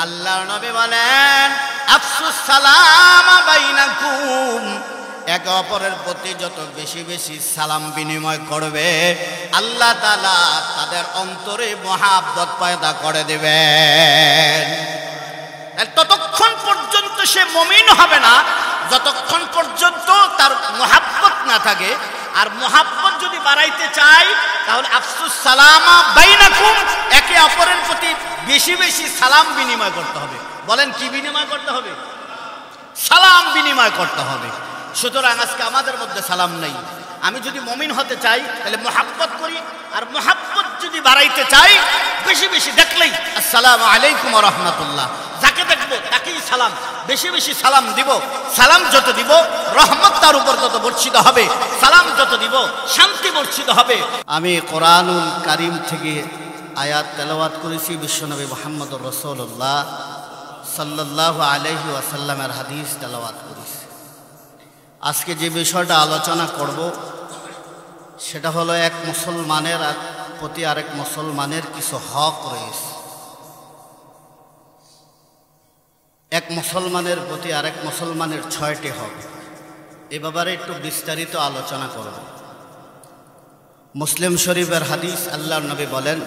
আল্লাহর নবী বলেন আফসুস সালাম বাইনাকুম, একে অপরের প্রতি যত বেশি বেশি সালাম বিনিময় করবে আল্লাহ তাআলা তাদের অন্তরে মহাব্বত পয়দা করে দেবেন। ততক্ষণ পর্যন্ত সে মুমিন হবে না যতক্ষণ পর্যন্ত তার মহাব্বত না থাকে। আর মহাব্বত যদি বাড়াইতে চাই তাহলে আফসুস সালামা বাইনাকুম, একে অপরের প্রতি বেশি বেশি সালাম বিনিময় করতে হবে। বলেন কি বিনিময় করতে হবে? সালাম বিনিময় করতে হবে। সুতরাং আজকে আমাদের মধ্যে সালাম নেই। আমি যদি মুমিন হতে চাই তাহলে মহাব্বত করি, আর মহাব্বত যদি বাড়াইতে চাই বেশি বেশি দেখলেই আসসালামু আলাইকুম ওয়া রাহমাতুল্লাহ, যাকে দেখবো তাকেই সালাম, বেশি বেশি সালাম দিব। সালাম যত দিব রহমত তার উপর তত বর্ষিত হবে, সালাম যত দিব শান্তি বর্ষিত হবে। আমি কোরআনুল কারীম থেকে আয়াত তেলাওয়াত করেছি, বিশ্বনবী মুহাম্মদুর রাসূলুল্লাহ সাল্লাল্লাহু আলাইহি ওয়াসাল্লামের হাদিস তেলাওয়াত করেছি। আজকে যে বিষয়টা আলোচনা করব সেটা হলো এক মুসলমানের প্রতি আরেক মুসলমানের কিছু হক রয়েছে। এক মুসলমানের প্রতি আরেক মুসলমানের 6টি হক। এ ব্যাপারে একটু বিস্তারিত আলোচনা করব। মুসলিম শরীফের হাদিস, আল্লাহর নবী বলেন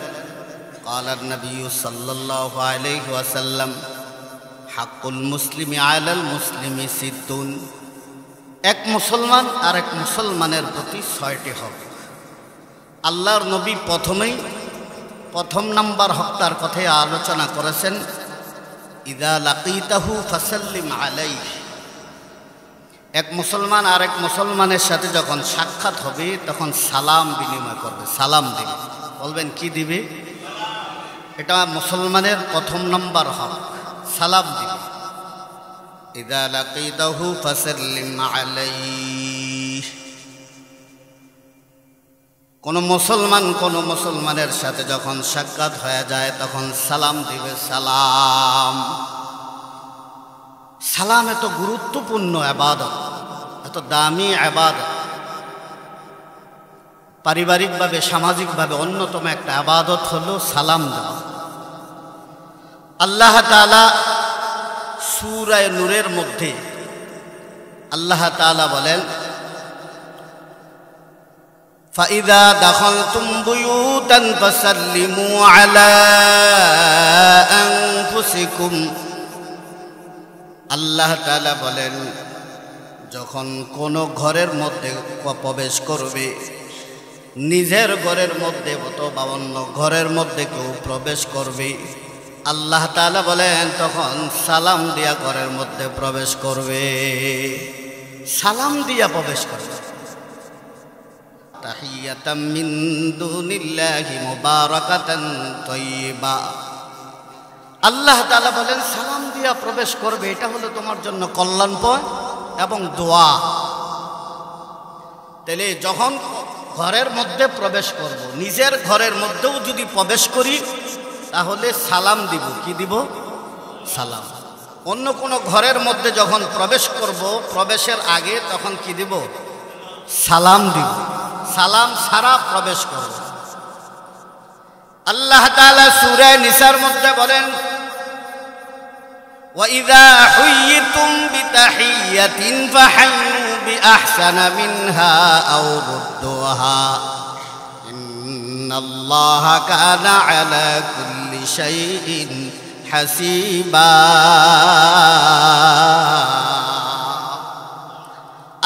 ক্বালান নবী সাল্লাল্লাহু আলাইহি ওয়াসাল্লাম হাক্কুল মুসলিমি আলাল মুসলিমি সিদ্দুন, এক মুসলমান আর এক মুসলমানের প্রতি 6টি হক। আল্লাহর নবী প্রথম নাম্বার হকটার কথাই আলোচনা করেছেন, ইদা লাকিতাহু ফাসাল্লিম আলাইহি, এক মুসলমান আর এক মুসলমানের সাথে যখন সাক্ষাৎ হবে তখন সালাম বিনিময় করবে, সালাম দিবে। বলবেন কি দিবে? এটা মুসলমানের প্রথম নাম্বার হক, সালাম দিবে। ইদা লাকিতাহু ফাসাল্লিম আলাইহি, কোন মুসলমানের সাথে যখন সাক্ষাৎ হয়ে যায় তখন সালাম দিবে, সালাম। সালাম এত গুরুত্বপূর্ণ ইবাদত, এত দামি ইবাদত, পারিবারিকভাবে সামাজিকভাবে অন্যতম একটা ইবাদত হলো সালাম দেওয়া। আল্লাহ তাআলা সূরা নূরের মধ্যে আল্লাহ তাআলা বলেন ফাইদা দাখালতুম বুয়ুতান ফাসাল্লিমু আলা আনফুসিকুম, আল্লাহ তাআলা বলেন যখন কোনো ঘরের মধ্যে প্রবেশ করবে, নিজের ঘরের মধ্যে অথবা অন্য ঘরের মধ্যে কেউ প্রবেশ করবে, আল্লাহ তাআলা বলেন তখন সালাম দিয়া ঘরের মধ্যে প্রবেশ করবে, সালাম দিয়া প্রবেশ করবে। তাহিয়াতাম মিন দুনিল্লাহি মুবারাকাতান তাইয়্যিবা, আল্লাহ তাআলা বলেন সালাম দিয়া প্রবেশ করবে, এটা হলো তোমার জন্য কল্যাণকর এবং দোয়া। তাহলে যখন ঘরের মধ্যে প্রবেশ করব, নিজের ঘরের মধ্যেও যদি প্রবেশ করি তাহলে সালাম দিব। কি দিব? সালাম। অন্য কোনো ঘরের মধ্যে যখন প্রবেশ করব, প্রবেশের আগে তখন কি দিব? সালাম দিব। সালাম ছাড়া প্রবেশ করব। আল্লাহ তাআলা সূরা নিসার মধ্যে বলেন وَإِذَا حُيِّيتُمْ بِتَحِيَّةٍ فَحَيُّوا بِأَحْسَنَ مِنْهَا أَوْ رُدُّوهَا إِنَّ اللَّهَ كَانَ عَلَى كُلِّ شَيْءٍ حَسِيبًا।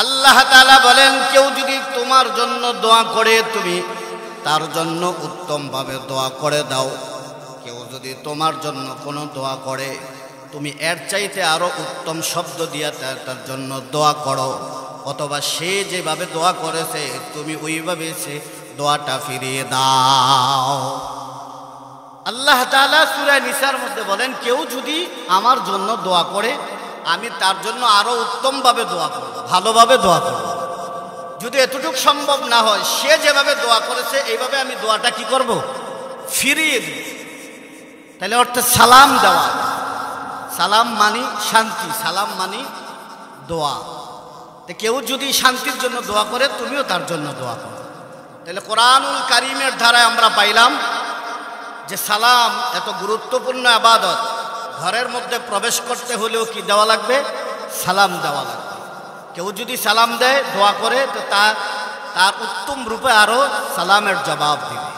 আল্লাহ তাআলা বলেন কেউ যদি তোমার জন্য দোয়া করে তুমি তার জন্য উত্তমভাবে দোয়া করে দাও। কেউ যদি তোমার জন্য কোনো দোয়া করে তুমি এর চাইতে আরো উত্তম শব্দ দিয়া তার জন্য দোয়া করো, অথবা সে যেভাবে দোয়া করেছে তুমি ওইভাবে সে দোয়াটা ফিরিয়ে দাও। আল্লাহ তাআলা সূরা নিসার মধ্যে বলেন কেউ যদি আমার জন্য দোয়া করে আমি তার জন্য আরো উত্তমভাবে দোয়া করব, ভালোভাবে দোয়া করব। যদি এতটুকু সম্ভব না হয় সে যেভাবে দোয়া করেছে এইভাবে আমি দোয়াটা কি করব? ফিরিয়ে দিব। তাহলে অর্থাৎ সালাম দেওয়া। সালাম মানি শান্তি, সালাম মানি দোয়া। তো কেউ যদি শান্তির জন্য দোয়া করে তুমিও তার জন্য দোয়া করো। তাহলে কোরআনুল কারীমের ধারায় আমরা পাইলাম যে সালাম এত গুরুত্বপূর্ণ ইবাদত, ঘরের মধ্যে প্রবেশ করতে হলেও কি দেওয়া লাগবে? সালাম দেওয়া লাগবে। কেউ যদি সালাম দেয়, দোয়া করে, তো তার উত্তম রূপে আরো সালামের জবাব দিবে।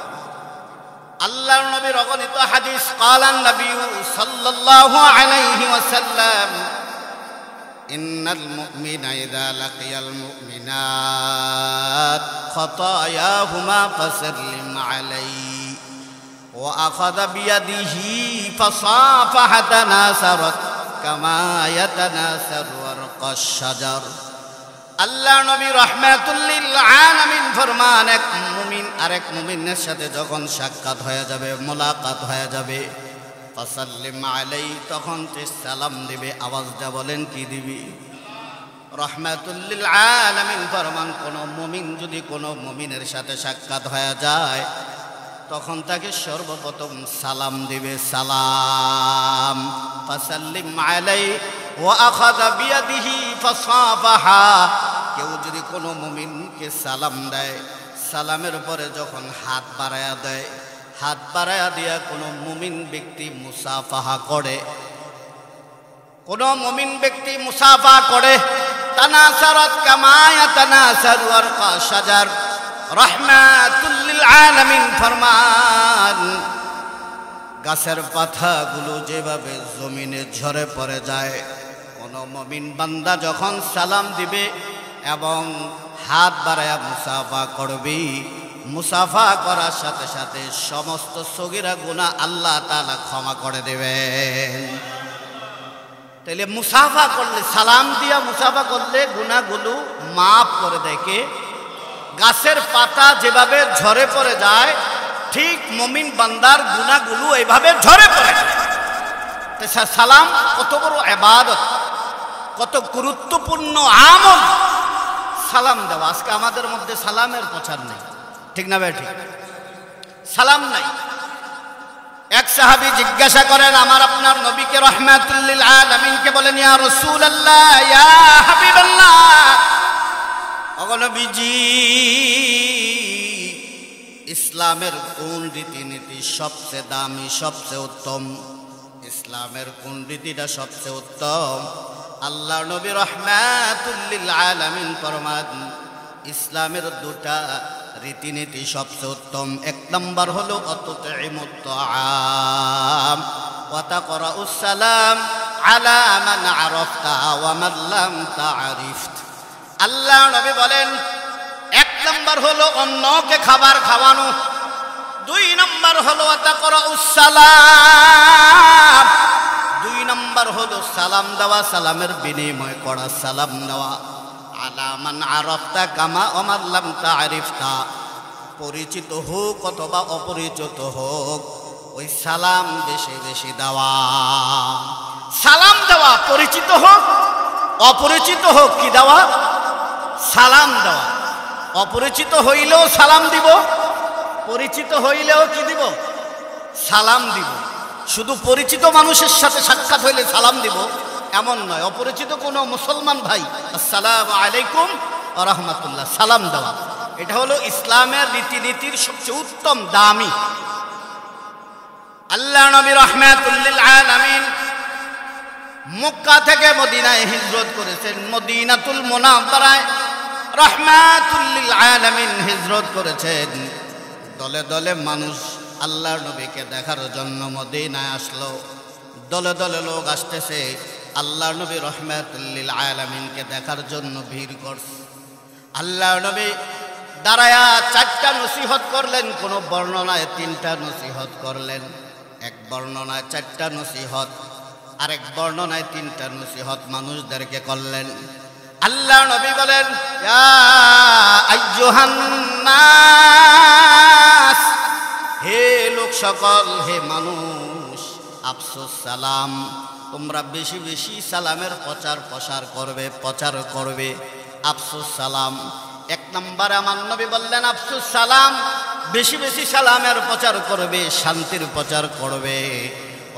আল্লাহর নবীর অগণিত হাদিস, ক্বালান নবী সাল্লাল্লাহু আলাইহি ওয়াসাল্লাম, ইন্নাল মুমিনা ইযা লাকিয়াল মুমিনাত খাতায়াহুমা ফাসাল্লিম আলাইহি ওয়া আখাযা বিয়াদিহি ফাসাফাহা তানাসারাত কামা ইয়াতানাসারু ওয়ারকাশ শাজার। আল্লাহ নবী রাহমাতুল লিল আলামিন ফরমান, এক মুমিন আরেক মুমিনের সাথে যখন সাক্ষাৎ হয়ে যাবে, মোলাকাত হয়ে যাবে, ফাসাল্লিম আলাইহি, তখন সে সালাম দিবে। আওয়াজটা বলেন কি দিবি? রাহমাতুল লিল আলামিন ফরমান, কোন মুমিন যদি কোন মুমিনের সাথে সাক্ষাৎ হয়ে যায়, তখন তাকে সর্বপ্রথম সালাম দিবে। সালাম, ফাসাল্লিম আলাইহি ওয়া আখাযা বিয়াদিহি ফাসাফাহা। কেউ যদি কোনো মুমিনকে সালাম দেয়, সালামের পরে যখন হাত বাড়ায়া দেয়, হাত বাড়ায়া দিয়া কোনো মুমিন ব্যক্তি মুসাফাহা করে, কোনো মুমিন ব্যক্তি মুসাফাহা করে, তানাসারাত কামা ইয়াতানাসারু ওয়ারকাশ শাজার। রাহমাতুল লিল আলামিন ফরমান, গাছের পাতাগুলো যেভাবে জমিনে ঝরে পড়ে যায়, কোন মুমিন বান্দা যখন সালাম দিবে এবং হাত বাড়ায়া মুসাফা করবে, মুসাফা করার সাথে সাথে সমস্ত সগীরা গুনাহ আল্লাহ তাআলা ক্ষমা করে দেবেন। তাহলে মুসাফা করলে, সালাম দিয়া মুসাফা করলে গুনাহগুলো মাফ করে দেয় কে? গাছের পাতা যেভাবে ঝরে পড়ে যায়, ঠিক মুমিন বান্দার গুনাহগুলো এইভাবে ঝরে পড়ে। সালাম কত বড় ইবাদত, কত গুরুত্বপূর্ণ আমল সালাম দেওয়া। আজকে আমাদের মধ্যে সালামের প্রচার নেই, ঠিক না ভাই? ঠিক, সালাম নাই। এক সাহাবী জিজ্ঞাসা করেন, আমার আপনার নবীকে রাহমাতুল লিল আলামিনকে বলেন, ইয়া রাসূলুল্লাহ, ইয়া হাবিবাল্লাহ, ওগো নবীজি, ইসলামের কোন রীতিনীতি সবচেয়ে দামি, সবচেয়ে উত্তম? ইসলামের কোন রীতিটা সবচেয়ে উত্তম? আল্লাহ নবী রাহমাতুল লিল আলামিন ফরমান, ইসলামের দুটা রীতিনীতি সবচেয়ে উত্তম। এক নম্বর হলো আতুতিমুত তাআম ওয়া তাকরাউস সালাম আলা মান আরাফতা ওয়া মান লাম তা'রিফ। আল্লাহ নবী বলেন, এক নম্বর হলো অন্যকে খাবার খাওয়ানো, দুই নম্বর হলো তাকরাউস সালাম, দুই নম্বর হলো সালাম দেওয়া, সালামের বিনিময় করা, সালাম নেওয়া। আলা মান আরাফতা কামা ওয়া মান লাম তা'রিফতা, পরিচিত হোক অথবা অপরিচিত হোক, ওই সালাম বেশি বেশি দেওয়া। সালাম দেওয়া, পরিচিত হোক অপরিচিত হোক, কি দেওয়া? সালাম দেওয়া। অপরিচিত হইলেও সালাম দিব, পরিচিত হইলেও কি দিব? সালাম দিব। শুধু পরিচিত মানুষের সাথে সাক্ষাৎ হইলে সালাম দিব এমন নয়। অপরিচিত কোনো মুসলমান ভাই, আসসালামু আলাইকুম ওয়া রাহমাতুল্লাহ, সালাম দেওয়া, এটা হলো ইসলামের রীতিনীতির সবচেয়ে উত্তম, দামি। আল্লাহ নবী রাহমাতুল লিল আলামিন মক্কা থেকে মদিনায় হিজরত করেছেন, মদিনাতুল মুনাওয়ারায় রাহমাতুল লিল আলামিন হিজরত করেছেন। দলে দলে মানুষ আল্লাহর নবীকে দেখার জন্য মদিনায় আসলো, দলে দলে লোক আসতেছে আল্লাহর নবী রাহমাতুল লিল আলামিনকে দেখার জন্য ভিড় করছে। আল্লাহর নবী দাঁড়ায়া চারটা নসিহত করলেন, কোন বর্ণনায় তিনটা নসিহত করলেন, এক বর্ণনায় চারটা নসিহত, আরেক বর্ণনায় তিনটা নসিহত মানুষদেরকে করলেন। আল্লাহর নবী বলেন, ইয়া আইয়ুহান নাস, হে লোক সকল, হে মানুষ, আফসোস সালাম, তোমরা বেশি বেশি সালামের প্রচার প্রসার করবে, প্রচার করবে। আফসোস সালাম, এক নম্বরে আমার নবী বললেন আফসোস সালাম, বেশি বেশি সালামের প্রচার করবে, শান্তির প্রচার করবে।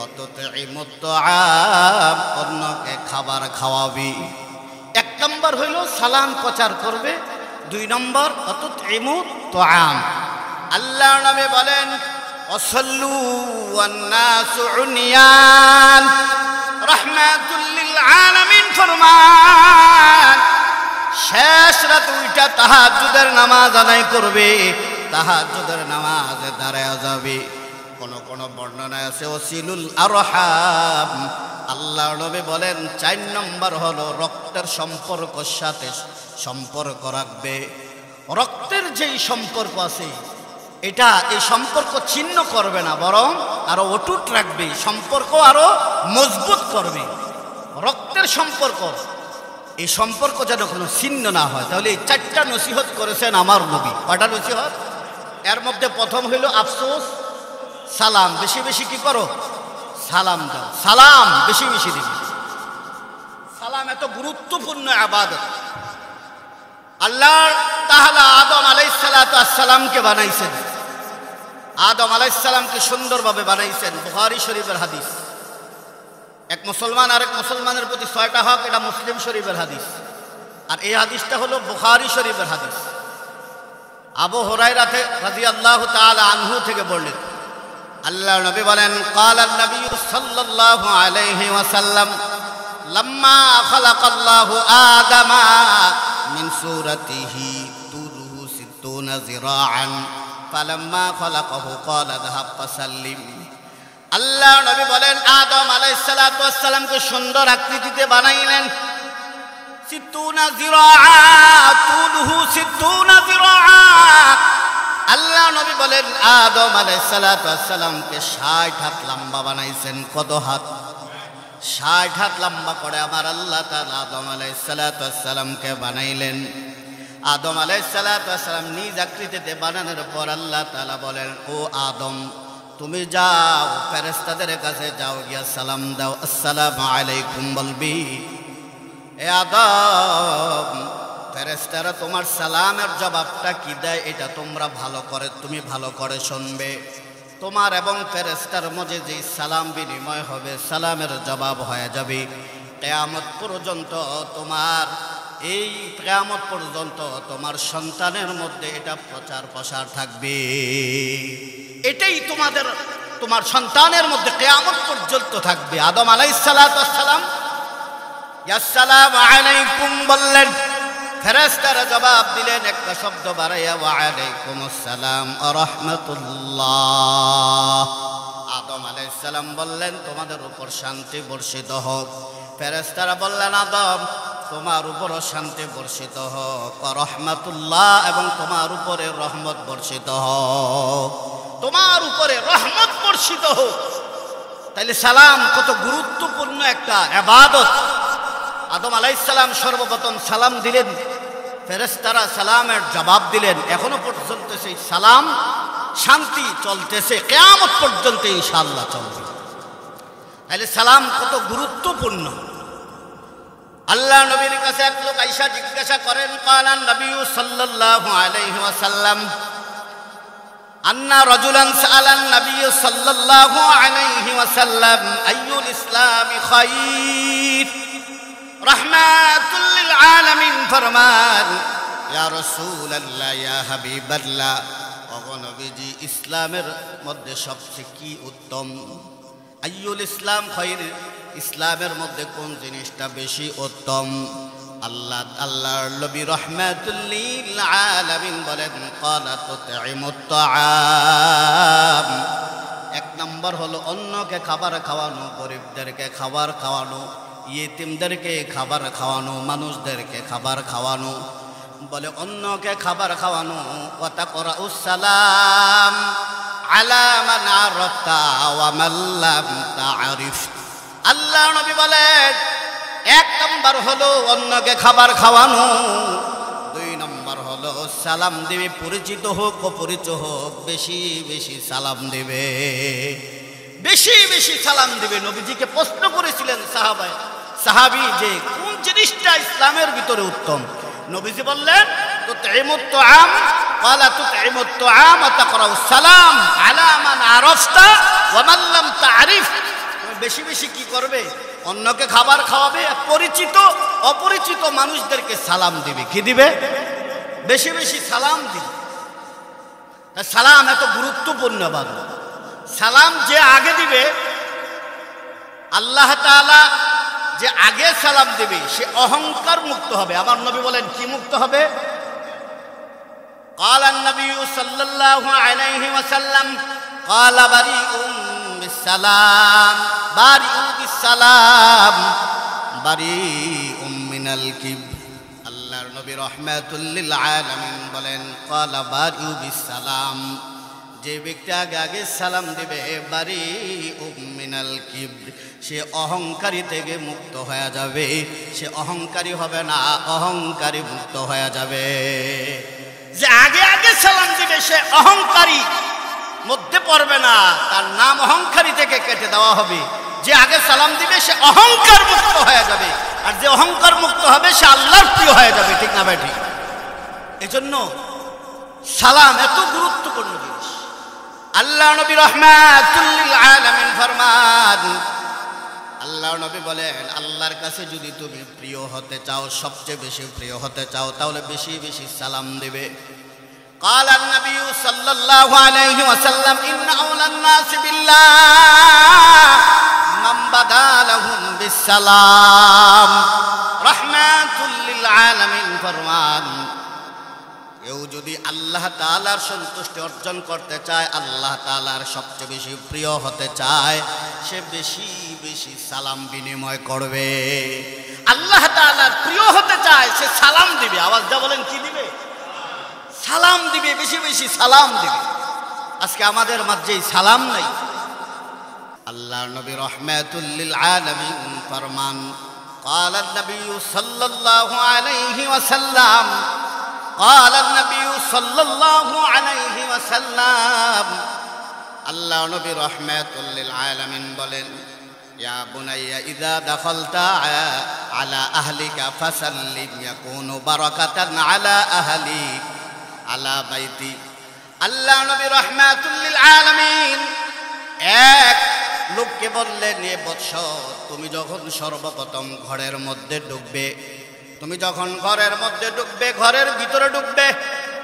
আতুতিমুত তাআম, অন্যকে খাবার খাওয়াবি। এক নম্বর হইল সালাম প্রচার করবে, দুই নম্বর আতুতিমুত তাআম। আল্লাহ নবী বলেন, ওয়াসাল্লু ওয়ান নাসু উনিয়ান, রাহমাতুল লিল আলামিন ফরমান শেষ রাত উইটা তাহাজ্জুদের নামাজ আদায় করবে, তাহাজ্জুদের নামাজে দাঁড়ায় যাবে। কোন কোন বর্ণনায় আছে ওসিলুল আরহাম, আল্লাহর নবী বলেন 4 নম্বর হলো রক্তের সম্পর্কের সাথে সম্পর্ক রাখবে। রক্তের যেই সম্পর্ক আছে এটা এই সম্পর্ক ছিন্ন করবে না, বরং আরো অটুট রাখবে, সম্পর্ক আরো মজবুত করবে। রক্তের সম্পর্ক, এই সম্পর্ক যেন কোনো ছিন্ন না হয়। তাহলে এই 4টা নসিহত করেছেন আমার নবী। কয়টা নসিহত? এর মধ্যে প্রথম হইল আফসোস, সালাম বেশি বেশি কি করো, সালাম দাও, সালাম বেশি বেশি দিবে। সালাম এত গুরুত্বপূর্ণ ইবাদত। আল্লাহ তাআলা আদম আলাইহিস সালাতু ওয়াস সালামকে বানাইছেন, আদম আলাইহিস সালামকে সুন্দরভাবে বানাইছেন। বুখারী শরীফের হাদিস। এক মুসলমান আরেক মুসলমানের প্রতি 6টা হক, এটা মুসলিম শরীফের হাদিস। আর এই হাদিসটা হলো বুখারী শরীফের হাদিস। আবু হুরায়রা রাদিয়াল্লাহু তাআলা আনহু থেকে বর্ণিত, আল্লাহর নবী বলেন ক্বালা নবী সাল্লাল্লাহু আলাইহি ওয়াসাল্লাম লাম্মা খালাকাল্লাহু আদামা মিন সূরাতিহি তুলুহু 60 যিরাআন ফালাম্মা খালাকাহু ক্বালা যাহাব ফাসাল্লিম। আল্লাহর নবী বলেন আদম আলাইহিস সালাতু ওয়াস সালামকে সুন্দর আকৃতিতে বানাইলেন। 60 যিরাআ, তুলুহু 60 যিরাআ। আল্লাহ নবী বলেন আদম আলাইহিস সালাতু ওয়াস সালামকে 60 হাত লম্বা বানাইছেন। কত হাত? 60 হাত লম্বা করে আমার আল্লাহ তাআলা আদম আলাইহিস সালাতু ওয়াস সালামকে বানাইলেন। আদম আলাইহিস সালাতু ওয়াস সালাম নিজ আকৃতিতে বানানোর পর আল্লাহ তাআলা বলেন ও আদম তুমি যাও ফেরেশতাদের কাছে যাও, গিয়া সালাম দাও, আসসালামু আলাইকুম বলবি। এ আদম, ফেরেশতারা তোমার সালামের জবাবটা কি দেয় এটা তোমরা ভালো করে, তুমি ভালো করে শুনবে। তোমার এবং ফেরেশতার মধ্যে যে সালাম বিনিময় হবে, সালামের জবাব হয়ে যাবে কিয়ামত পর্যন্ত। তোমার এই কিয়ামত পর্যন্ত তোমার সন্তানের মধ্যে এটা প্রচার প্রসার থাকবে। এটাই তোমার সন্তানের মধ্যে কিয়ামত পর্যন্ত থাকবে। আদম আলাইহিস সালাতু ওয়াস সালাম আসসালামু আলাইকুম বললেন, ফেরেশতারা জবাব দিলেন একটা শব্দ বাড়াইয়া ওয়া আলাইকুমুস সালাম ওয়া রাহমাতুল্লাহ। আদম আলাইহিস সালাম বললেন তোমাদের উপর শান্তি বর্ষিত হোক। ফেরেশতারা বললেন আদম তোমার উপরও শান্তি বর্ষিত হোক, ওয়া রাহমাতুল্লাহ, এবং তোমার উপরে রহমত বর্ষিত হোক, তোমার উপরে রহমত বর্ষিত হোক। তাইলে সালাম কত গুরুত্বপূর্ণ একটা ইবাদত। আদম আলাইহিস সালাম সর্বপ্রথম সালাম দিলেন, ফেরেশতারা সালামের জবাব দিলেন। এখনো পর্যন্ত সেই সালাম শান্তি চলতেছে, কিয়ামত পর্যন্ত ইনশাআল্লাহ চলবে। তাহলে সালাম কত গুরুত্বপূর্ণ। আল্লাহ নবীর কাছে এক লোক আয়েশা জিজ্ঞাসা করেন ক্বালান নবী সাল্লাল্লাহু আলাইহি ওয়াসাল্লাম আন্না রাজুলান সাআলান নবী সাল্লাল্লাহু আলাইহি ওয়াসাল্লাম আইয়ুল ইসলামি খায়র। রাহমাতুল লিল আলামিন ফরমান ইয়া রাসূলুল্লাহ ইয়া হাবিবাল্লাহ, ওগো নবীজি ইসলামের মধ্যে সবচেয়ে কি উত্তম? আইয়ুল ইসলাম খায়র, ইসলামের মধ্যে কোন জিনিসটা বেশি উত্তম? আল্লাহর নবী রাহমাতুল লিল আলামিন বলেন ক্বালা তুতঈমুত তাআম। এক নম্বর হলো অন্যকে খাবার খাওয়ানো, গরিবদেরকে খাবার খাওয়ানো, ইয়েতিমদেরকে খাবার খাওয়ানো, মানুষদেরকে খাবার খাওয়ানো। বলে অন্যকে খাবার খাওয়ানো। ওয়া তাকরাউস সালাম আলা মান আরাফতা ওয়া মান লাম তা'রিফ। আল্লাহ নবী বলেন এক নম্বর হলো অন্যকে খাবার খাওয়ানো, 2 নম্বর হলো সালাম দিবে, পরিচিত হোক অপরিচিত হোক বেশি বেশি সালাম দিবে, বেশি বেশি সালাম দিবে। নবীজিকে প্রশ্ন করেছিলেন সাহাবী যে কোন জিনিসটা ইসলামের ভিতরে উত্তম? নবীজি বললেন তুতঈমুত তাআম, ক্বালা তুতঈমুত তাআম ওয়া তাকরাউস সালাম আলা মান আরাফতা ওয়া মান লাম তা'রিফ। বেশি বেশি কি করবে? অন্যকে খাবার খাওয়াবে, পরিচিত অপরিচিত মানুষদেরকে সালাম দিবে। কি দিবে? বেশি বেশি সালাম দিবে। সালাম এত গুরুত্বপূর্ণ ইবাদত। সালাম যে আগে দিবে, আল্লাহ তাআলা যে আগে সালাম দিবে সে অহংকার মুক্ত হবে। আমার নবী বলেন কি মুক্ত হবে? قال النبي صلى الله عليه وسلم قال بريء بالسلام بريء بالسلام بريء من الكبر। আল্লাহর নবী রাহমাতুল লিল আলামিন বলেন قال بريء بالسلام, যে ব্যক্তি আগে আগে সালাম দিবে বারিউ মিনাল কিবর, সে অহংকারী থেকে মুক্ত হয়ে যাবে, সে অহংকারী হবে না, অহংকারী মুক্ত হয়ে যাবে। যে আগে আগে সালাম দিবে সে অহংকারী মধ্যে পড়বে না, তার নাম অহংকারী থেকে কেটে দেওয়া হবে। যে আগে সালাম দিবে সে অহংকার মুক্ত হয়ে যাবে, আর যে অহংকার মুক্ত হবে সে আল্লাহর প্রিয় হয়ে যাবে। ঠিক না ভাই? ঠিক। এজন্য সালাম এত গুরুত্বপূর্ণ জিনিস। আল্লাহ নবী রাহমাতুল লিল আলামিন ফরমান, আল্লাহ নবী বলেন আল্লাহর কাছে যদি তুমি প্রিয় হতে চাও, সবচেয়ে বেশি প্রিয় হতে চাও, তাহলে বেশি বেশি সালাম দিবে। قال النبي صلى الله عليه وسلم إن أولى الناس بالله من بدا لهم بالسلام رحمة للعالمين ফরমান, কেউ যদি আল্লাহ তাআলার সন্তুষ্টি অর্জন করতে চায়, আল্লাহ তাআলার সবচেয়ে বেশি প্রিয় হতে চায়, সে বেশি বেশি সালাম বিনিময় করবে। আল্লাহ তাআলার প্রিয় হতে চায় সে সালাম দিবে। আওয়াজ দিয়ে বলেন কি দিবে? সালাম দিবে, বেশি বেশি সালাম দিবে। আজকে আমাদের মাঝে সালাম নাই। আল্লাহর নবী রাহমাতুল লিল আলামিন ফরমান قال النبي صلى الله عليه وسلم قال النبي صلى الله عليه وسلم আল্লাহ নবী রাহমাতুল লিল আলামিন বলেন ইয়া বুনাইয়া ইযা দাখালতা আলা আহলিকা ফাসাল্লিম ইয়াকুনু বারাকাতান আলা আহলিক আলা বাইতি। আল্লাহ নবী রাহমাতুল লিল আলামিন এক লোককে বললেন, এ বৎস, তুমি যখন সর্বপ্রথম ঘরের মধ্যে ঢুকবে, তুমি যখন ঘরের মধ্যে ঢুকবে, ঘরের ভিতরে ঢুকবে,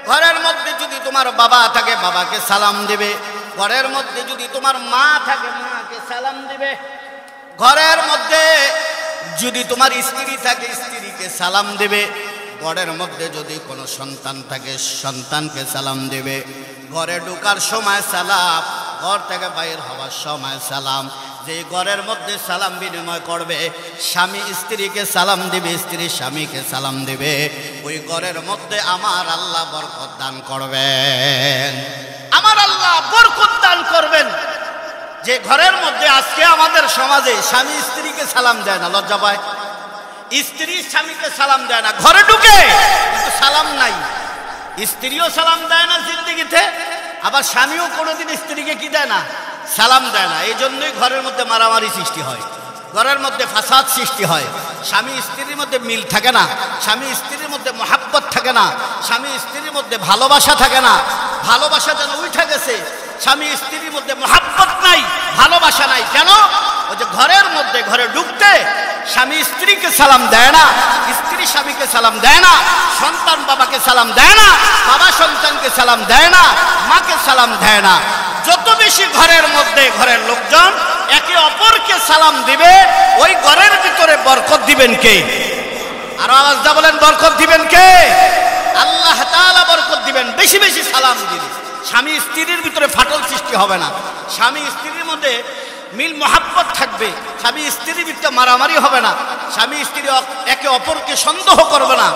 ঘরের মধ্যে যদি তোমার বাবা থাকে বাবাকে সালাম দিবে, ঘরের মধ্যে যদি তোমার মা থাকে মাকে সালাম দিবে, ঘরের মধ্যে যদি তোমার স্ত্রী থাকে স্ত্রীকে সালাম দিবে, ঘরের মধ্যে যদি কোনো সন্তান থাকে সন্তানকে সালাম দিবে। ঘরে ঢোকার সময় সালাম, ঘর থেকে বাইর হওয়ার সময় সালাম। যে ঘরের মধ্যে সালাম বিনিময় করবে, স্বামী স্ত্রীকে সালাম দিবে, স্ত্রী স্বামীকে সালাম দিবে, ওই ঘরের মধ্যে আমার আল্লাহ বরকত দান করবেন। আমার আল্লাহ বরকত দান করবেন। যে ঘরের মধ্যে আজকে আমাদের সমাজে স্বামী স্ত্রীকে সালাম দেয় না, লজ্জা পায়। স্ত্রী স্বামীকে সালাম দেয় না, ঘরে ঢুকে কিন্তু সালাম নাই। স্ত্রীও সালাম দেয় না জিন্দেগিতে, আবার স্বামীও কোনোদিন স্ত্রীকে কি দেয় না, সালাম দেয় না। এই জন্যই ঘরের মধ্যে মারামারি সৃষ্টি হয়, ঘরের মধ্যে ফাসাদ সৃষ্টি হয়। স্বামী স্ত্রীর মধ্যে মিল থাকে না, স্বামী স্ত্রীর মধ্যে মহাব্বত থাকে না, স্বামী স্ত্রীর মধ্যে ভালোবাসা থাকে না। ভালোবাসা যেন উঠে গেছে, স্বামী স্ত্রীর মধ্যে মহাব্বত নাই, ভালোবাসা নাই। কেন? ওই যে ঘরের মধ্যে ঘরে ঢুকতে স্বামী স্ত্রীকে সালাম দেয় না, স্ত্রী স্বামীকে সালাম দেয় না, সন্তান বাবাকে সালাম দেয় না, বাবা সন্তানকে সালাম দেয় না, মাকে সালাম দেয় না। যত বেশি ঘরের মধ্যে ঘরের লোকজন একে অপরকে সালাম দিবে, ওই ঘরের ভিতরে বরকত দিবেন কে? আর আওয়াজ দা বলেন, বরকত দিবেন কে? আল্লাহ তাআলা বরকত দিবেন। বেশি বেশি সালাম দিবে, স্বামী স্ত্রীর ভিতরে ফাটল সৃষ্টি হবে না, স্বামী স্ত্রীর মধ্যে মিল মহাব্বত থাকবে, স্বামী স্ত্রীর ভিতরে মারামারি হবে না, স্বামী স্ত্রী একে অপরকে সন্দেহ করবে না,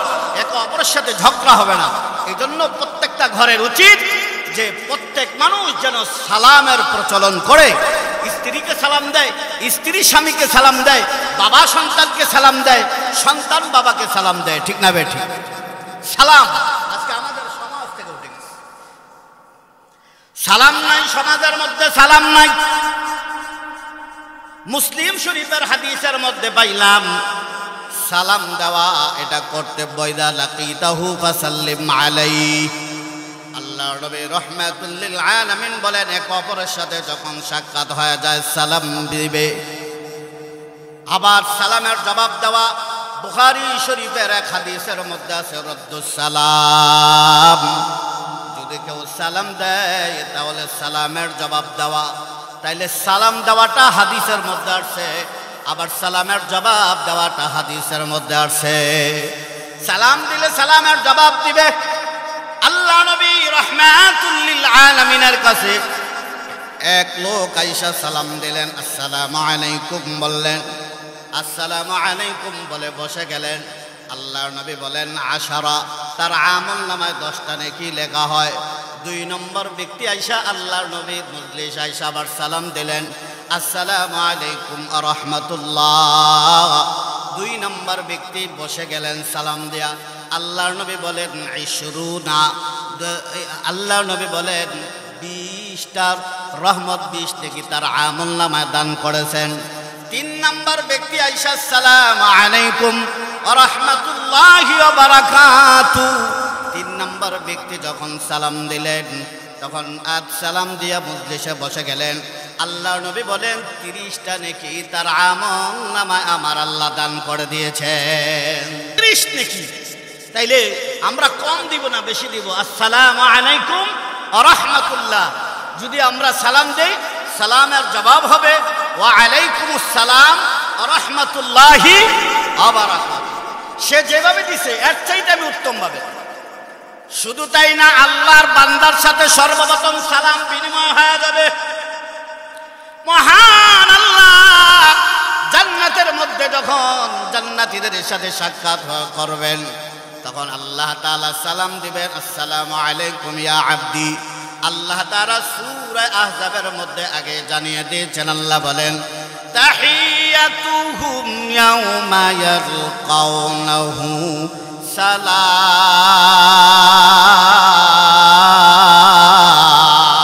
একে অপরের সাথে ঝগড়া হবে না। এই জন্য প্রত্যেকটা ঘরের উচিত যে প্রত্যেক মানুষ যেন সালামের প্রচলন করে। স্ত্রীকে সালাম দেয়, স্ত্রী স্বামীকে সালাম দেয়, বাবা সন্তানকে সালাম দেয়, সন্তান বাবাকে সালাম দেয়। ঠিক না বেঠিক? সালাম আজকে আমাদের সমাজ থেকে উঠে গেছে। সালাম নাই সমাজের মধ্যে, সালাম নাই। মুসলিম শরীফের হাদিসের মধ্যে পাইলাম সালাম দেওয়া এটা কর্তব্য। ইযা লাকিতাহু ফাসাল্লিম আলাইহি। আল্লাহর নবী রাহমাতুল লিল আলামিন বলেন, এক অপরের সাথে যখন সাক্ষাৎ হয়ে যায় সালাম দিবে। আবার সালামের জবাব দেওয়া বুখারী শরীফের এক হাদিসের মধ্যে আছে রদ্দুস সালাম। যদি কেউ সালাম দেয় তাহলে সালামের জবাব দেওয়া। তাইলে সালাম দেওয়াটা হাদিসের মধ্যে আসছে আবার সালামের জবাব দেওয়াটা হাদিসের মধ্যে আসে। সালাম দিলে সালামের জবাব দিবে। আল্লাহ নবী রাহমাতুল লিল আলামিনের কাছে এক লোক আইসা সালাম দিলেন, আসসালামু আলাইকুম বললেন, আসসালামু আলাইকুম বলে বসে গেলেন। আল্লাহর নবী বলেন আশারা, তার আমল নামায় 10টা নেকি লেখা হয়। 2 নম্বর ব্যক্তি আইসা আল্লাহর নবীর মজলিস আইসা আবার সালাম দিলেন, আসসালামু আলাইকুম ওয়া রাহমাতুল্লাহ। 2 নম্বর ব্যক্তি বসে গেলেন সালাম দেয়া। আল্লাহর নবী বলেন 20, আল্লাহর নবী বলেন 20টার রহমত, 20 নেকি তার আমল নামায় দান করেছেন। 3 নম্বর ব্যক্তি আইসা আসসালামু আলাইকুম ওয়া রাহমাতুল্লাহি ওয়া বারাকাতুহু। 3 নম্বর ব্যক্তি যখন সালাম দিলেন তখন সালাম দিয়া মজলিসে বসে গেলেন। আল্লাহর নবী বলেন 30টা নেকি তার আমল নামায় আমার আল্লাহ দান করে দিয়েছেন। 30 নেকি। তাইলে আমরা কম দিব না বেশি দিব। আসসালামু আলাইকুম ওয়া রাহমাতুল্লাহ যদি আমরা সালাম দেই, সালামের জবাব হবে ওয়া আলাইকুমুস সালাম ওয়া রাহমাতুল্লাহি ওয়া বারাকাতুহু। সে যেভাবে দিছে এর চাইতে আমি উত্তম ভাবে। শুধু তাই না, আল্লাহর বান্দার সাথে সর্বপ্রথম সালাম বিনিময় হয়ে যাবে। মহান আল্লাহ জান্নাতের মধ্যে যখন জান্নাতীদের সাথে সাক্ষাৎ করবেন তখন আল্লাহ তাআলা সালাম দিবেন, আসসালামু আলাইকুম ইয়া আবদি। আল্লাহ তাআলা সূরা আহজাবের মধ্যে আগে জানিয়ে দিয়েছেন। আল্লাহ বলেন তাহিয়াতুহুম ইয়াওমা ইয়ালকাউনাহু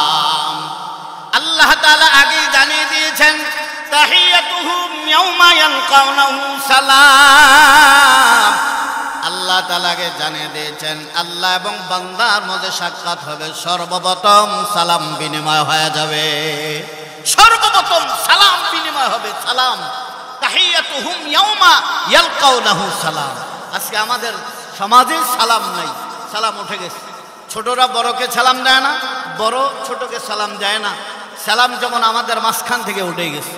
সালাম। আল্লাহ তাআলা আগেই জানিয়ে দিয়েছেন তাহিয়াতুহুম ইয়াওমা ইয়ালকাউনাহু সালাম। আল্লাহ তাআলাকে জানিয়ে দিয়েছেন আল্লাহ এবং বান্দার মধ্যে সাক্ষাৎ হবে, সর্বপ্রথম সালাম বিনিময় হয়ে যাবে। সর্বপ্রথম সালাম বিনিময় হবে। সালাম তাহিয়াতুহুম ইয়াওমা ইয়ালকাউনাহু সালাম। আজকে আমাদের সমাজে সালাম নাই, সালাম উঠে গেছে। ছোটরা বড়কে সালাম দেয় না, বড় ছোটকে সালাম দেয় না। সালাম যেমন আমাদের মাঝখান থেকে উঠে গেছে।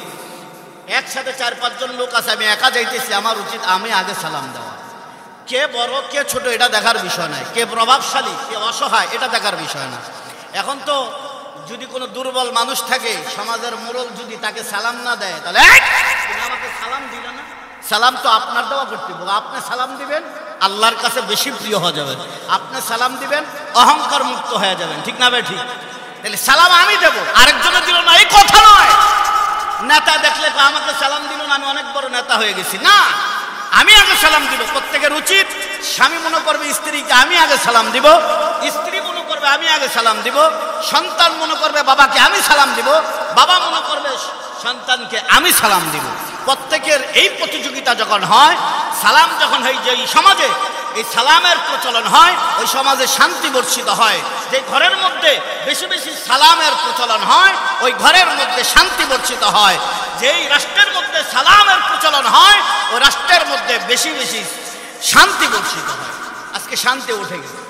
একসাথে 4-5 জন লোক আছে, আমি একা যাইতেছি, আমার উচিত আমি আগে সালাম দেওয়া। কে বড় কে ছোট এটা দেখার বিষয় নয়, কে প্রভাবশালী কে অসহায় এটা দেখার বিষয় না। এখন তো যদি কোনো দুর্বল মানুষ থাকে, সমাজের মোড়ল যদি তাকে সালাম না দেয়, তাহলে তুমি আমাকে সালাম দিলে না। সালাম তো আপনার দেওয়া কর্তব্য। আপনি সালাম দিবেন, আল্লাহর কাছে বেশি প্রিয় হয়ে যাবেন। আপনি সালাম দিবেন, অহংকার মুক্ত হয়ে যাবেন। ঠিক না ভাই? ঠিক। তাহলে সালাম আমি দেব, আরেকজনের দিল না, এই কথা নয়। নেতা দেখলে তো আমাকে সালাম দিল না, আমি অনেক বড় নেতা হয়ে গেছি। না, আমি আগে সালাম দিব। প্রত্যেকের উচিত, স্বামী মনে করবে স্ত্রীকে আমি আগে সালাম দিব, স্ত্রী মনে করবে আমি আগে সালাম দিব, সন্তান মনে করবে বাবাকে আমি সালাম দিব, বাবা মনে করবে সন্তানকে আমি সালাম দিব। প্রত্যেকের এই প্রতিযোগিতা যখন হয়, সালাম যখন হয়, যে সমাজে এই সালামের প্রচলন হয়, ওই সমাজে শান্তি বর্ষিত হয়। যে ঘরের মধ্যে বেশি বেশি সালামের প্রচলন হয়, ওই ঘরের মধ্যে শান্তি বর্ষিত হয়। যেই রাষ্ট্রের মধ্যে সালামের প্রচলন হয়, ওই রাষ্ট্রের মধ্যে বেশি বেশি শান্তি বর্ষিত হয়। আজকে শান্তি উঠে গেছে।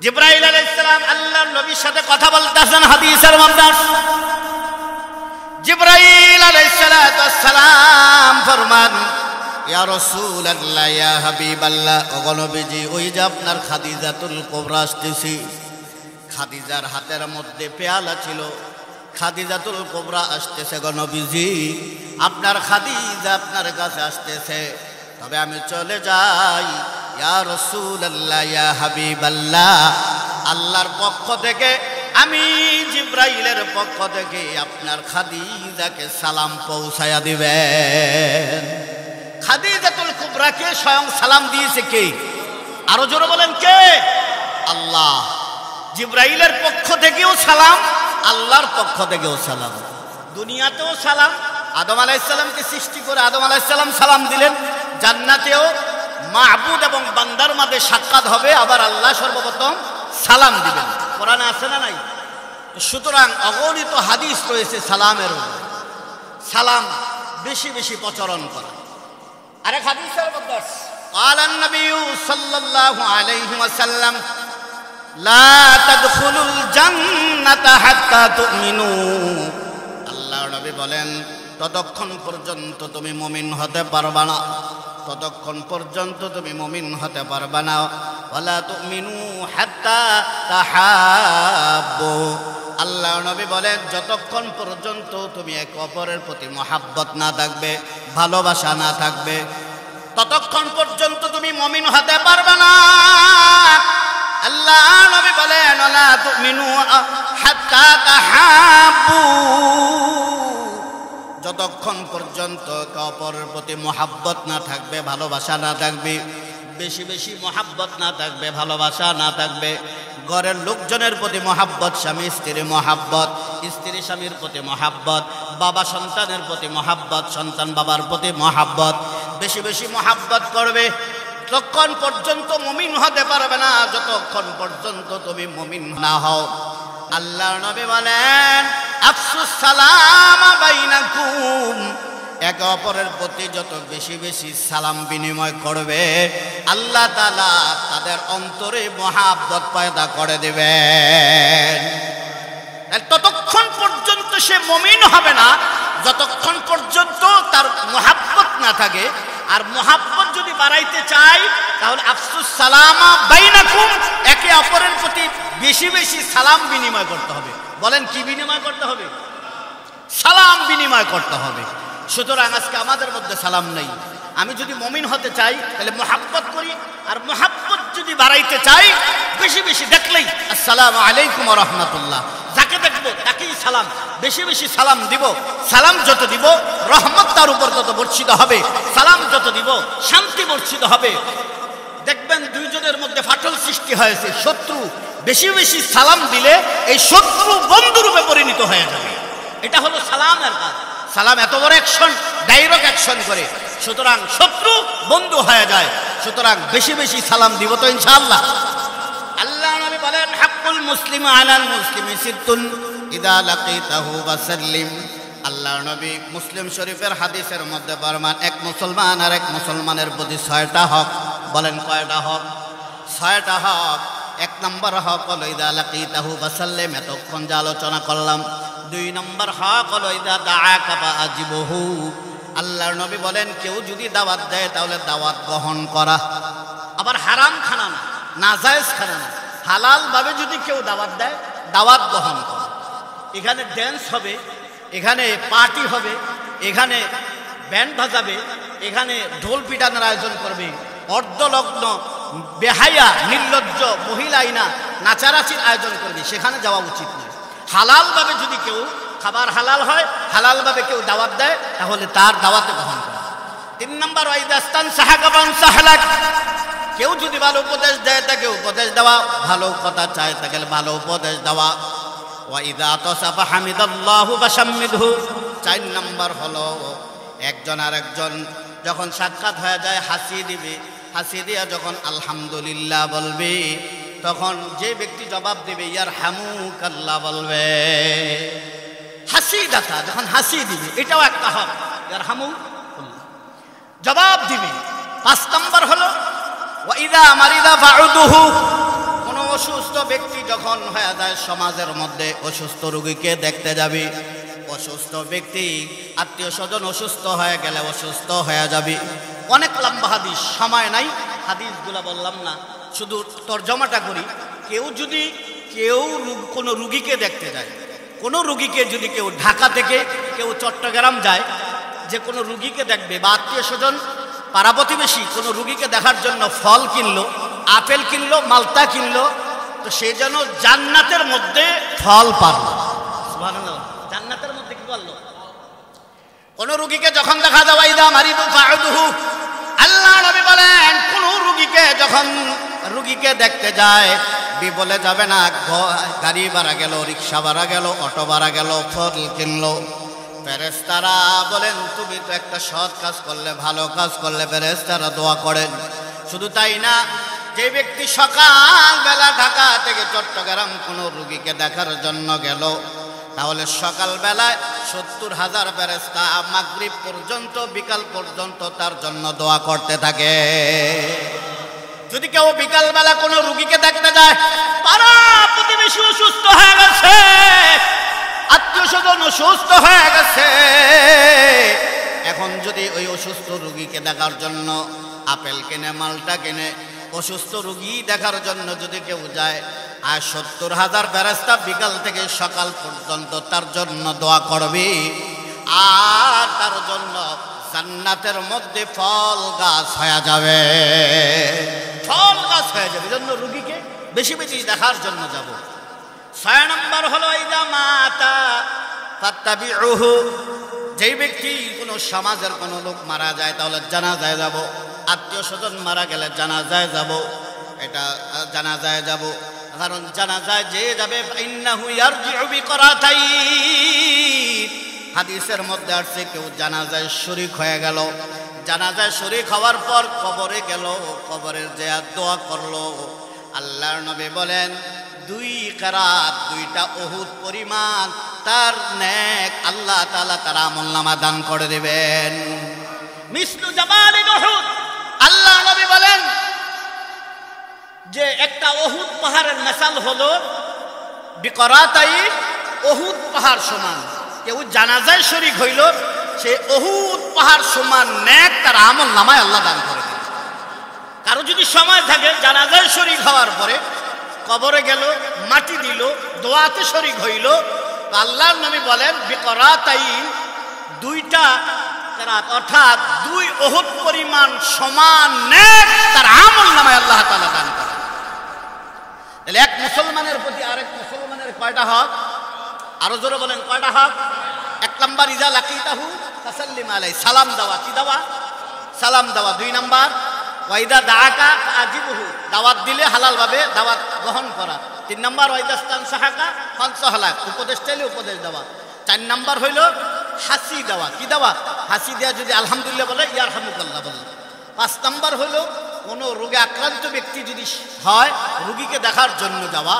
জিবরাইল আলাইহিস সালাম আল্লাহর নবীর সাথে কথা বলতেছেন, হাদিসের মধ্যে জিবরাইল আলাইহিস সালাম ফরমান, ইয়া রাসূলুল্লাহ ইয়া হাবিবাল্লাহ, ওগো নবীজি, ওই যে আপনার খাদিজাতুল কুবরা আসতেছি। খাদিজার হাতের মধ্যে পেয়ালা ছিল। খাদিজাতুল কুবরা আসতেছে, গো নবীজি, আপনার খাদিজা আপনার কাছে আসতেছে, তবে আমি চলে যাই। ইয়া রাসূলুল্লাহ ইয়া হাবিবাল্লাহ, আল্লাহর পক্ষ থেকে, আমি জিবরাইলের পক্ষ থেকে আপনার খাদিজাকে সালাম পৌঁছায়া দিবেন। খাদিজাতুল কুবরাকে স্বয়ং সালাম দিয়েছে কে? আরো জোরে বলেন কে? আল্লাহ। জিবরাইলের পক্ষ থেকেও সালাম, আল্লাহর পক্ষ থেকেও সালাম। দুনিয়াতেও সালাম, আদম আলাইহিস সালামকে সৃষ্টি করে আদম আলাইহিস সালাম সালাম দিলেন। জান্নাতেও মাহবুদ এবং বান্দার মাঝে সাক্ষাৎ হবে, আবার আল্লাহ সর্বপ্রথম সালাম দিবেন। কোরআনে আছে না নাই? সুতরাং অগণিত হাদিস রয়েছে সালামের উপর। সালাম বেশি বেশি প্রচলন করা। আরেক হাদিসের মধ্যে قال النبي صلى الله عليه وسلم لا تدخلوا الجنة حتى تؤمنوا। আল্লাহর নবী বলেন, ততক্ষণ পর্যন্ত তুমি মুমিন হতে পারবা না, ততক্ষণ পর্যন্ত তুমি মুমিন হতে পারবা না। ওয়ালা তুমিনু হাত্তা তাহাব্বু, আল্লাহ নবী বলেন যতক্ষণ পর্যন্ত তুমি এক অপরের প্রতি মহাব্বত না থাকবে, ভালোবাসা না থাকবে, ততক্ষণ পর্যন্ত তুমি মুমিন হতে পারবে না। আল্লাহ নবী বলেন ওয়ালা তুমিনু হাত্তা তাহাব্বু, যতক্ষণ পর্যন্ত একে অপরের প্রতি মহাব্বত না থাকবে, ভালোবাসা না থাকবে, বেশি বেশি মহাব্বত না থাকবে, ভালোবাসা না থাকবে, ঘরের লোকজনের প্রতি মহাব্বত, স্বামী স্ত্রীর মহাব্বত, স্ত্রী স্বামীর প্রতি মহাব্বত, বাবা সন্তানের প্রতি মহাব্বত, সন্তান বাবার প্রতি মহাব্বত, বেশি বেশি মহাব্বত করবে, ততক্ষণ পর্যন্ত মুমিন হতে পারবে না যতক্ষণ পর্যন্ত তুমি মুমিন না হও। আল্লাহর নবী বলেন আফসুস সালাম বাইনাকুম, একে অপরের প্রতি যত বেশি বেশি সালাম বিনিময় করবে আল্লাহ তাআলা তাদের অন্তরে মহাব্বত পয়দা করে দেবেন। ততক্ষণ পর্যন্ত সে মুমিন হবে না যতক্ষণ পর্যন্ত তার মহাব্বত না থাকে। আর মহাব্বত যদি বাড়াইতে চাই তাহলে আফসুস সালামা বাইনাকুম, একে অপরের প্রতি বেশি বেশি সালাম বিনিময় করতে হবে। বলেন কি বিনিময় করতে হবে? সালাম বিনিময় করতে হবে। সুতরাং আজকে আমাদের মধ্যে সালাম নেই। আমি যদি মুমিন হতে চাই তাহলে মহাব্বত করি, আর মহাব্বত যদি বাড়াইতে চাই বেশি বেশি দেখলেই আসসালামু আলাইকুম ওয়া রাহমাতুল্লাহ, যাকে দেখবো তাকেই সালাম, বেশি বেশি সালাম দিব। সালাম যত দিব রহমত তার উপর তত বর্ষিত হবে, সালাম যত দিব শান্তি বর্ষিত হবে। দেখবেন দুইজনের মধ্যে ফাটল সৃষ্টি হয়েছে, শত্রু, বেশি বেশি সালাম দিলে এই শত্রু বন্ধুরূপে পরিণত হয়ে যাবে। এটা হলো সালামের কাজ। সালাম এত বড় অ্যাকশন, ডাইরেক্ট অ্যাকশন করে, সুতরাং শত্রু বন্ধু হয়ে যায়। সুতরাং বেশি বেশি সালাম দিব তো ইনশাআল্লাহ। আল্লাহ নবী বলেন হাক্কুল মুসলিম আলাল মুসলিমি সিত্তুন ইদা লাকিতাহু ফাসাল্লিম। আল্লাহর নবী মুসলিম শরীফের হাদিসের মধ্যে ফরমান এক মুসলমান আর এক মুসলমানের প্রতি 6টা হক। বলেন কয়টা হক? 6টা হক। এক নম্বর হক হলো ইদা লাকিতাহু ফাসাল্লিম, এতক্ষণ যে আলোচনা করলাম। 2 নম্বর হক হলো ইদা দাআকা ফাআজিবহু। আল্লাহর নবী বলেন কেউ যদি দাওয়াত দেয় তাহলে দাওয়াত গ্রহণ করা। আবার হারাম খানা না, নাজায়েজ খানা না, হালাল ভাবে যদি কেউ দাওয়াত দেয় দাওয়াত গ্রহণ করা। এখানে ড্যান্স হবে, এখানে পার্টি হবে, এখানে ব্যান্ড বাজাবে, এখানে ঢোল পিটানোর আয়োজন করবে, অর্ধলগ্ন বেহায়া নির্লজ্জ মহিলাইনা নাচারাচির আয়োজন করবে, সেখানে যাওয়া উচিত নয়। হালাল ভাবে যদি কেউ খাবার হালাল হয়, হালাল ভাবে কেউ দাওয়াত দেয় তাহলে তার দাওয়াতে গ্রহণ করা। 3 নম্বর ওয়াইদাস্তান সাহাকাবান সাহলাক, কেউ যদি ভালো উপদেশ দেয় তাকে উপদেশ দেওয়া, ভালো কথা চায় তাকে ভালো উপদেশ দেওয়া। ওয়াইদা তাসাফা হামিদাল্লাহু ফাশাম্মিদহু। 4 নম্বর হলো একজন আর একজন যখন সাক্ষাৎ হয়ে যায় হাসি দিবে, হাসি দিয়া যখন আলহামদুলিল্লাহ বলবে তখন যে ব্যক্তি জবাব দিবে ইয়ারহামুকাল্লাহ বলবে। হাসি দাতা যখন হাসি দিবে এটাও একটা হক, ইয়ারহামুকাল্লাহ জবাব দিবে। 5 নম্বর হলো ওয়াইদা মারিদা ফাউদুহু, কোন অসুস্থ ব্যক্তি যখন হয়ে যায় সমাজের মধ্যে অসুস্থ রোগীকে দেখতে যাবে, অসুস্থ ব্যক্তি আত্মীয় স্বজন অসুস্থ হয়ে গেলে অসুস্থ হয়ে যাবে। অনেক লম্বা হাদিস, সময় নাই, হাদিসগুলো বললাম না, শুধু তর্জমাটা করি। কেউ কোনো রুগীকে দেখতে যায়, কোনো রুগীকে যদি কেউ ঢাকা থেকে কেউ চট্টগ্রাম যায়, যে কোনো রুগীকে দেখবে বা আত্মীয় স্বজন পাড়া প্রতিবেশী কোনো রুগীকে দেখার জন্য ফল কিনলো, আপেল কিনলো, মালতা কিনলো, তো সে যেন জান্নাতের মধ্যে ফল পারল। সুবহানাল্লাহ, জান্নাতের মধ্যে কি করলো? কোন রুগীকে যখন দেখা যাওয়া ইদা মারিদু ফাউদুহু, আল্লাহ নবী বলেন কোন রুগীকে যখন রুগীকে দেখতে যায় বিবলে যাবে না, গাড়ি ভাড়া গেল, রিক্সা ভাড়া গেল, অটো ভাড়া গেল, ফল কিনলো, ফেরেশতারা বলেন তুমি তো একটা সৎ কাজ করলে, ভালো কাজ করলে, ফেরেশতারা দোয়া করেন। শুধু তাই না, যে ব্যক্তি সকালবেলা ঢাকা থেকে চট্টগ্রাম কোনো রুগীকে দেখার জন্য গেল, তাহলে সকালবেলায় 70,000 ফেরেশতা মাগরিব পর্যন্ত, বিকাল পর্যন্ত তার জন্য দোয়া করতে থাকে। যদি কেউ বিকালবেলা কোনো রুগীকে দেখতে যায়, পাড়া প্রতিবেশী অসুস্থ হয়ে গেছে, আত্মীয় স্বজন অসুস্থ হয়ে গেছে, এখন যদি ওই অসুস্থ রোগীকে দেখার জন্য আপেল কিনে, মালটা কিনে, অসুস্থ রোগী দেখার জন্য যদি কেউ যায়, আর 70,000 ফেরেশতা বিকাল থেকে সকাল পর্যন্ত তার জন্য দোয়া করবে, আর তার জন্য জান্নাতের মধ্যে ফল গাছ হয়ে যাবে, ফল গাছ হয়ে যাবে। জন্য রোগীকে বেশি বেশি দেখার জন্য যাব। 6 নম্বর হলো ইদা মাতা ফাত্তাবিউহু, যেই ব্যক্তি কোনো সমাজের কোনো লোক মারা যায় তাহলে জানাজায় যাব, আত্মীয় স্বজন মারা গেলে জানাজায় যাব, এটা জানাজায় যাব, কারণ জানাজায় যে যাবে ইন্নাহু ইয়ারজিউ বিকরাতাইন, হাদিসের মধ্যে আসছে কেউ জানাজায় শরীক হয়ে গেল, জানাজায় শরীক হওয়ার পর কবরে গেল, কবরের যে দোয়া করলো, আল্লাহর নবী বলেন 2 কেরাত, 2টা উহুদ পরিমাণ তার নেক আল্লাহ তাআলা তার আমলনামা দান করে দেবেন। মিসলু জাবালি উহুদ, আল্লাহ নবী বলেন যে একটা উহুদ পাহাড়ের মিসাল হলো বিকরাতাই, উহুদ পাহাড় সমান। কেউ জানাজায় শরীক হইল, সে উহুদ পাহাড় সমান নেক তার আমলনামায় আল্লাহ দান করে দেবেন। কারো যদি সময় থাকে জানাজায় শরীক হওয়ার পরে কবরে গেল, মাটি দিল, দোয়াতে শরীক হইল, আল্লাহর নবী বলেন বিকরাতাইন, 2টা কেরাত অর্থাৎ 2 উহুদ পরিমাণ সমান নেক তার আমলনামায় আল্লাহ তাআলা দান করেন। তাহলে এক মুসলমানের প্রতি আরেক মুসলমানের কয়টা হক? আরো জোরে বলেন কয়টা হক? 1 নাম্বার ইজা লাকিতাহু ফাসাল্লিম আলাইহি, সালাম দেওয়া। কি দেওয়া? সালাম দেওয়া। 2 নাম্বার ওয়াইদা দাআকা আজিবহু, দাওয়াত দিলে হালাল ভাবে দাওয়াত গ্রহণ করা। 3 নাম্বার ওয়াইদাস্তান সাহাকা ফানসাহালাক, উপদেশ চাইলে উপদেশ দেওয়া। 4 নাম্বার হইল হাসি দেওয়া। কি দেওয়া? হাসি দেওয়া। যদি আলহামদুলিল্লাহ বলে ইয়ারহামুকাল্লাহ বলে। 5 নাম্বার হইল কোনো রোগে আক্রান্ত ব্যক্তি যদি হয় রোগীকে দেখার জন্য যাওয়া।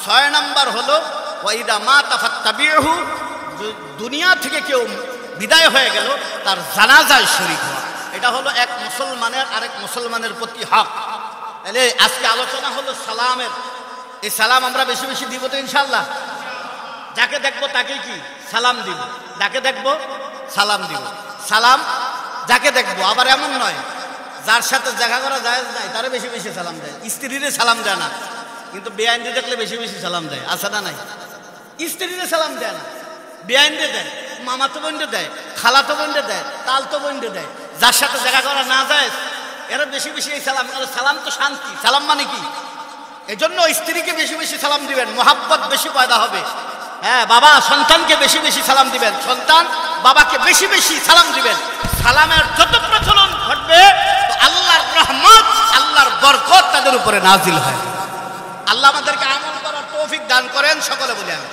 6 নাম্বার হলো ওয়াইদা মাতা ফাত্তাবিউহু, দুনিয়া থেকে কেউ বিদায় হয়ে গেল তার জানাজায় শরীক হওয়া। এটা হলো এক মুসলমানের আরেক মুসলমানের প্রতি হক। তাহলে আজকে আলোচনা হলো সালামের। এই সালাম আমরা বেশি বেশি দিব তো ইনশাআল্লাহ। যাকে দেখবো তাকে কি সালাম দিব, যাকে দেখবো সালাম দিব। সালাম যাকে দেখবো, আবার এমন নয় যার সাথে দেখা করা যায় নাই তারে বেশি বেশি সালাম দেয়। স্ত্রীরে সালাম দেয় না, কিন্তু বেআইনরে দেখলে বেশি বেশি সালাম দেয়। আছে না নাই? স্ত্রীরে সালাম দেয় না, বেআইনরে দেয়, মামাতো বোনরে দেয়, খালাতো বোনরে দেয়, তালতো বোনরে দেয়। যার সাথে দেখা করা না যায় এরা বেশি বেশি এই সালাম। সালাম তো শান্তি, সালাম মানে কি? এজন্য স্ত্রীকে বেশি বেশি সালাম দিবেন, মহাব্বত বেশি পয়দা হবে। হ্যাঁ, বাবা সন্তানকে বেশি বেশি সালাম দিবেন, সন্তান বাবাকে বেশি বেশি সালাম দিবেন। সালামের যত প্রচলন ঘটবে তো আল্লাহর রহমত, আল্লাহর বরকত তাদের উপরে নাজিল হয়। আল্লাহ আমাদেরকে আমল করার তৌফিক দান করেন, সকলে বলে আমি।